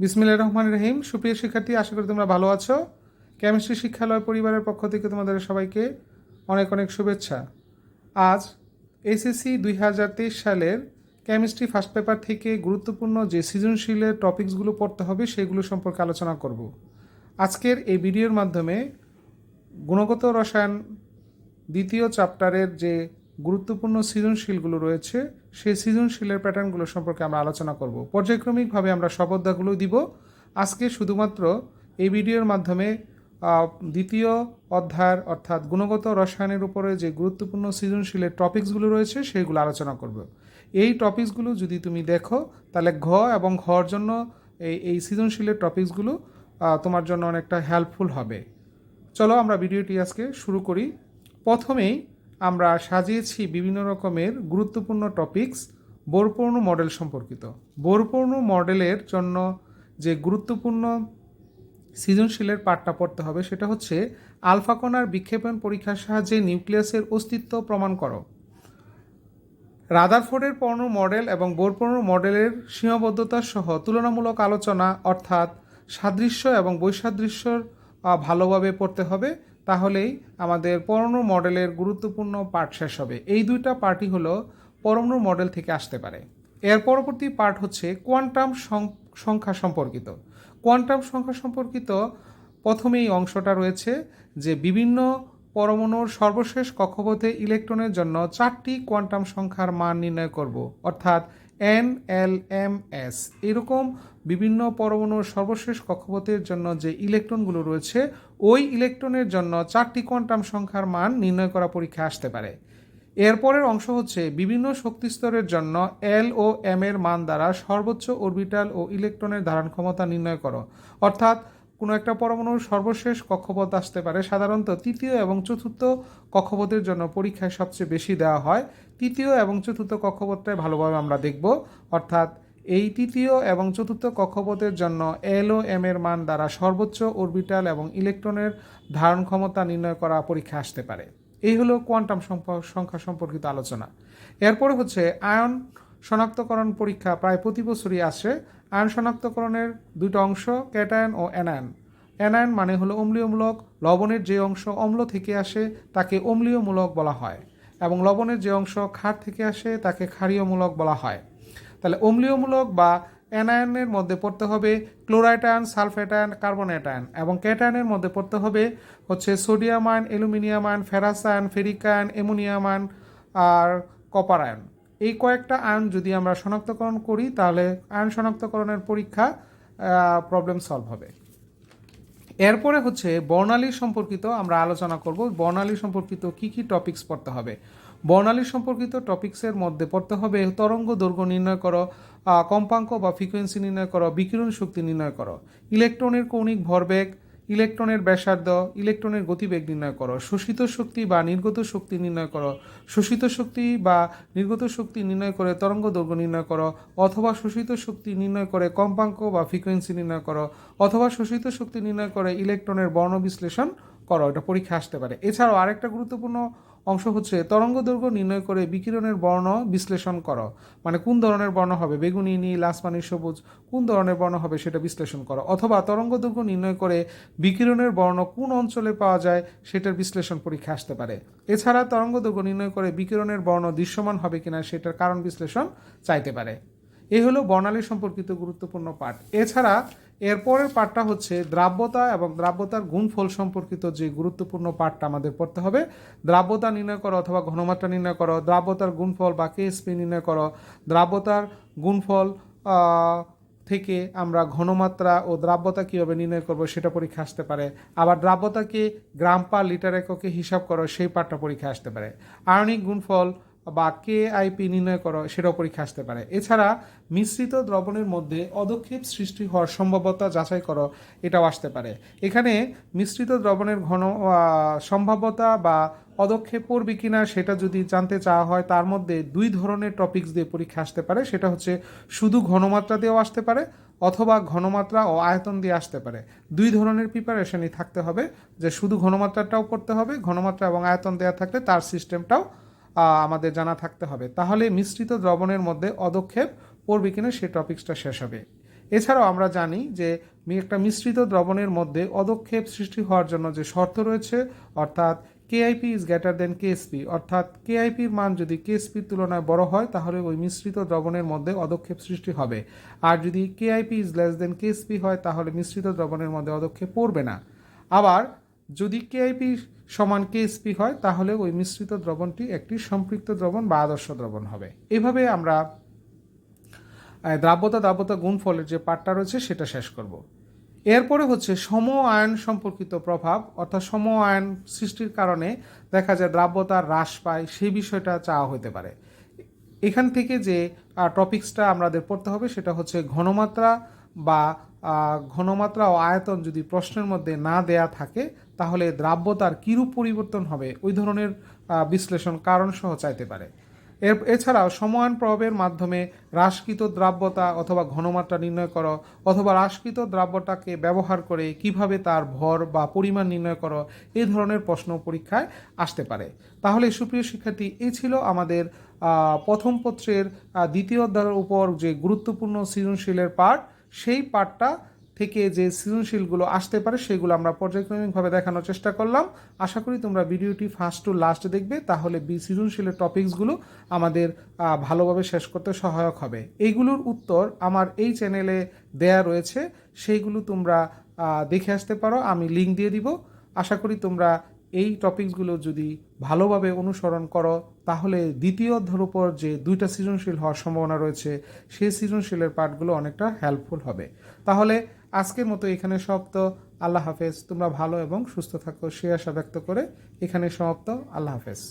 বিসমিল্লাহির রহমানির রহিম। সুপ্রিয় শিক্ষার্থী, আশা করি তোমরা ভালো আছো। কেমিস্ট্রি শিক্ষালয় পরিবারের পক্ষ থেকে তোমাদের সবাইকে অনেক অনেক শুভেচ্ছা। আজ এসএসসি 2023 সালের কেমিস্ট্রি ফার্স্ট পেপার থেকে গুরুত্বপূর্ণ যে সৃজনশীলের টপিকসগুলো পড়তে হবে সেগুলো সম্পর্কে আলোচনা করব। আজকের এই ভিডিওর মাধ্যমে গুণগত রসায়ন দ্বিতীয় চ্যাপ্টারের যে গুরুত্বপূর্ণ সৃজনশীলগুলো রয়েছে সেই সৃজনশীলের প্যাটার্নগুলো সম্পর্কে আমরা আলোচনা করব। পর্যায়ক্রমিকভাবে আমরা শব্দগুলো দিব। আজকে শুধুমাত্র এই ভিডিওর মাধ্যমে দ্বিতীয় অধ্যায়ের অর্থাৎ গুণগত রসায়নের উপরে যে গুরুত্বপূর্ণ সৃজনশীলের টপিকসগুলো রয়েছে সেইগুলো আলোচনা করব। এই টপিকসগুলো যদি তুমি দেখো তাহলে ঘ এবং ঘর জন্য এই সৃজনশীলের টপিকসগুলো তোমার জন্য অনেকটা হেল্পফুল হবে। চলো আমরা ভিডিওটি আজকে শুরু করি। প্রথমেই আমরা সাজিয়েছি বিভিন্ন রকমের গুরুত্বপূর্ণ টপিকস বোরপূর্ণ মডেল সম্পর্কিত। বোরপূর্ণ মডেলের জন্য যে গুরুত্বপূর্ণ সৃজনশীলের পাঠটা পড়তে হবে সেটা হচ্ছে আলফা কণার বিক্ষেপণ পরীক্ষার সাহায্যে নিউক্লিয়াসের অস্তিত্ব প্রমাণ করো। রাদারফোর্ডের পরমাণু মডেল এবং বোরপূর্ণ মডেলের সীমাবদ্ধতা সহ তুলনামূলক আলোচনা অর্থাৎ সাদৃশ্য এবং বৈসাদৃশ্যর ভালোভাবে পড়তে হবে, তাহলেই আমাদের পরমাণু মডেলের গুরুত্বপূর্ণ পার্ট শেষ হবে। এই দুইটা পার্টই হলো পরমাণু মডেল থেকে আসতে পারে। এর পরবর্তী পার্ট হচ্ছে কোয়ান্টাম সংখ্যা সম্পর্কিত। কোয়ান্টাম সংখ্যা সম্পর্কিত প্রথমেই অংশটা রয়েছে যে বিভিন্ন পরমাণুর সর্বশেষ কক্ষপথে ইলেকট্রনের জন্য 4টি কোয়ান্টাম সংখ্যার মান নির্ণয় করব, অর্থাৎ এন, এল, এম, এস। এরকম বিভিন্ন পরমাণুর সর্বশেষ কক্ষপথের জন্য যে ইলেকট্রনগুলো রয়েছে ওই ইলেকট্রনের জন্য 4টি কোয়ান্টাম সংখ্যার মান নির্ণয় করা পরীক্ষা আসতে পারে। এরপরের অংশ হচ্ছে বিভিন্ন শক্তিস্তরের জন্য এল ও এম এর মান দ্বারা সর্বোচ্চ অরবিটাল ও ইলেকট্রনের ধারণ ক্ষমতা নির্ণয় করো। অর্থাৎ কোনো একটা পরমাণুর সর্বশেষ কক্ষপথ আসতে পারে, সাধারণত তৃতীয় এবং চতুর্থ কক্ষপথের জন্য পরীক্ষায় সবচেয়ে বেশি দেওয়া হয়। তৃতীয় এবং চতুর্থ কক্ষপথটাই ভালোভাবে আমরা দেখব। অর্থাৎ এই তৃতীয় এবং চতুর্থ কক্ষপথের জন্য এল ও এম এর মান দ্বারা সর্বোচ্চ অরবিটাল এবং ইলেকট্রনের ধারণ ক্ষমতা নির্ণয় করা পরীক্ষা আসতে পারে। এই হলো কোয়ান্টাম সংখ্যা সম্পর্কিত আলোচনা। এরপরে হচ্ছে আয়ন শনাক্তকরণ পরীক্ষা প্রায় প্রতি বছরই আসে। আয়ন শনাক্তকরণের দুটো অংশ, ক্যাটায়ন ও অ্যানায়ন। অ্যানায়ন মানে হলো অম্লীয়মূলক। লবণের যে অংশ অম্ল থেকে আসে তাকে অম্লীয়মূলক বলা হয়, এবং লবণের যে অংশ ক্ষার থেকে আসে তাকে ক্ষারীয়মূলক বলা হয়। তাহলে অম্লীয়মূলক বা অ্যানায়নের মধ্যে পড়তে হবে chloride ion, sulphate ion, carbonate ion, এবং ক্যাটায়নের মধ্যে পড়তে হবে হচ্ছে sodium ion, aluminium ion, ferrous ion, ferric ion, ammonium ion আর কপার আয়ন। এই কয়েকটা আয়ন যদি আমরা শনাক্তকরণ করি তাহলে আয়ন শনাক্তকরণের পরীক্ষা প্রবলেম সলভ হবে। এরপরে হচ্ছে বর্ণালী সম্পর্কিত আমরা আলোচনা করব। বর্ণালী সম্পর্কিত কি কি টপিকস পড়তে হবে। বর্ণালী সম্পর্কিত টপিক্সের মধ্যে পড়তে হবে তরঙ্গ দৈর্ঘ্য নির্ণয় করো, কম্পাঙ্ক বা ফ্রিকোয়েন্সি নির্ণয় করো, বিকিরণ শক্তি নির্ণয় করো, ইলেকট্রনের কৌণিক ভরবেগ, ইলেকট্রনের ব্যাসার্ধ, ইলেকট্রনের গতিবেগ নির্ণয় করো, শোষিত শক্তি বা নির্গত শক্তি নির্ণয় করো, শোষিত শক্তি বা নির্গত শক্তি নির্ণয় করে তরঙ্গ দৈর্ঘ্য নির্ণয় করো, অথবা শোষিত শক্তি নির্ণয় করে কম্পাঙ্ক বা ফ্রিকোয়েন্সি নির্ণয় করো, অথবা শোষিত শক্তি নির্ণয় করে ইলেকট্রনের বর্ণ বিশ্লেষণ করো। এটা পরীক্ষা আসতে পারে। এছাড়াও আরেকটা গুরুত্বপূর্ণ অংশ হচ্ছে তরঙ্গ দৈর্ঘ্য নির্ণয় করে বিকিরণের বর্ণ বিশ্লেষণ করো। মানে কোন ধরনের বর্ণ হবে, বেগুনি, নীল, আসমানি, সবুজ, কোন ধরনের বর্ণ হবে সেটা বিশ্লেষণ করো। অথবা তরঙ্গ দৈর্ঘ্য নির্ণয় করে বিকিরণের বর্ণ কোন অঞ্চলে পাওয়া যায় সেটার বিশ্লেষণ পরীক্ষা আসতে পারে। এছাড়া তরঙ্গ দৈর্ঘ্য নির্ণয় করে বিকিরণের বর্ণ দৃশ্যমান হবে কিনা সেটার কারণ বিশ্লেষণ চাইতে পারে। এই হলো বর্ণালী সম্পর্কিত গুরুত্বপূর্ণ পাঠ। এছাড়া এরপরের পাঠটা হচ্ছে দ্রাব্যতা এবং দ্রাব্যতার গুণফল সম্পর্কিত যে গুরুত্বপূর্ণ পাঠটা আমাদের পড়তে হবে। দ্রাব্যতা নির্ণয় করো অথবা ঘনমাত্রা নির্ণয় করো, দ্রাব্যতার গুণফল বা কেএসপি নির্ণয় করো। দ্রাব্যতার গুণফল থেকে আমরা ঘনমাত্রা ও দ্রাব্যতা কীভাবে নির্ণয় করব সেটা পরীক্ষা আসতে পারে। আবার দ্রাব্যতাকে গ্রাম পার লিটার এককে হিসাব করো, সেই পাঠটা পরীক্ষা আসতে পারে। আয়নিক গুণফল বা কেআইপি নির্ণয় করো, সেটাও পরীক্ষা আসতে পারে। এছাড়া মিশ্রিত দ্রবণের মধ্যে অদক্ষেপ সৃষ্টি হওয়ার সম্ভাব্যতা যাচাই করো, এটাও আসতে পারে। এখানে মিশ্রিত দ্রবণের সম্ভাব্যতা বা পদক্ষেপ পড়বে কিনা সেটা যদি জানতে চাওয়া হয় তার মধ্যে দুই ধরনের টপিকস দিয়ে পরীক্ষা আসতে পারে। সেটা হচ্ছে শুধু ঘনমাত্রা দিয়েও আসতে পারে অথবা ঘনমাত্রা ও আয়তন দিয়ে আসতে পারে। দুই ধরনের প্রিপারেশনই থাকতে হবে, যে শুধু ঘনমাত্রাটাও পড়তে হবে, ঘনমাত্রা এবং আয়তন দেওয়া থাকলে তার সিস্টেমটাও আমাদের জানা থাকতে হবে। তাহলে মিশ্রিত দ্রবণের মধ্যে অদক্ষেপ পড়বে কিনা সেই টপিক্সটা শেষ হবে। এছাড়াও আমরা জানি যে একটা মিশ্রিত দ্রবণের মধ্যে অদক্ষেপ সৃষ্টি হওয়ার জন্য যে শর্ত রয়েছে, অর্থাৎ KIP is greater than KSP, অর্থাৎ কেআইপির মান যদি কেএসপির তুলনায় বড় হয় তাহলে ওই মিশ্রিত দ্রবণের মধ্যে অদক্ষেপ সৃষ্টি হবে, আর যদি KIP is less than KSP হয় তাহলে মিশ্রিত দ্রবণের মধ্যে অদক্ষেপ পড়বে না। আবার যদি কেআইপি সমান কেএসপি হয় তাহলে ওই মিশ্রিত দ্রবণটি একটি সম্পৃক্ত দ্রবণ বা আদর্শ দ্রবণ হবে। এভাবে আমরা দ্রাব্যতা গুণফলের যে পার্টটা রয়েছে সেটা শেষ করব। এরপরে হচ্ছে সম আয়ন সম্পর্কিত প্রভাব, অর্থাৎ সম আয়ন সৃষ্টির কারণে দেখা যায় দ্রাব্যতা হ্রাস পায়, সেই বিষয়টা চাওয়া হতে পারে। এখান থেকে যে টপিক্সটা আমাদের পড়তে হবে সেটা হচ্ছে ঘনমাত্রা বা ঘনমাত্রা ও আয়তন যদি প্রশ্নের মধ্যে না দেয়া থাকে তাহলে দ্রাব্যতার কিরূপ পরিবর্তন হবে ওই ধরনের বিশ্লেষণ কারণসহ চাইতে পারে। এছাড়াও সমায়ন প্রভাবের মাধ্যমে হ্রাসকৃত দ্রাব্যতা অথবা ঘনমাত্রা নির্ণয় করো, অথবা হ্রাসকৃত দ্রাব্যটাকে ব্যবহার করে কিভাবে তার ভর বা পরিমাণ নির্ণয় করো, এই ধরনের প্রশ্ন পরীক্ষায় আসতে পারে। তাহলে সুপ্রিয় শিক্ষার্থী, এই ছিল আমাদের প্রথম পত্রের দ্বিতীয় অধ্যায়ের উপর যে গুরুত্বপূর্ণ সৃজনশীলের পার্ট, সেই পার্টটা থেকে যে সৃজনশীলগুলো আসতে পারে সেগুলো আমরা পর্যায়ক্রমিকভাবে দেখানোর চেষ্টা করলাম। আশা করি তোমরা ভিডিওটি ফার্স্ট টু লাস্ট দেখবে, তাহলে সৃজনশীলের টপিকসগুলো আমাদের ভালোভাবে শেষ করতে সহায়ক হবে। এইগুলোর উত্তর আমার এই চ্যানেলে দেয়া রয়েছে, সেইগুলো তোমরা দেখে আসতে পারো, আমি লিঙ্ক দিয়ে দিব। আশা করি তোমরা এই টপিকসগুলো যদি ভালোভাবে অনুসরণ করো তাহলে দ্বিতীয় অধ্যায়ের উপর যে দুইটা সৃজনশীল হওয়ার সম্ভাবনা রয়েছে সেই সৃজনশীলের পার্টগুলো অনেকটা হেল্পফুল হবে। তাহলে আজকের মতো এখানে সমাপ্ত। আল্লাহ হাফেজ। তোমরা ভালো এবং সুস্থ থাকো সে আশা ব্যক্ত করে এখানে সমাপ্ত। আল্লাহ হাফেজ।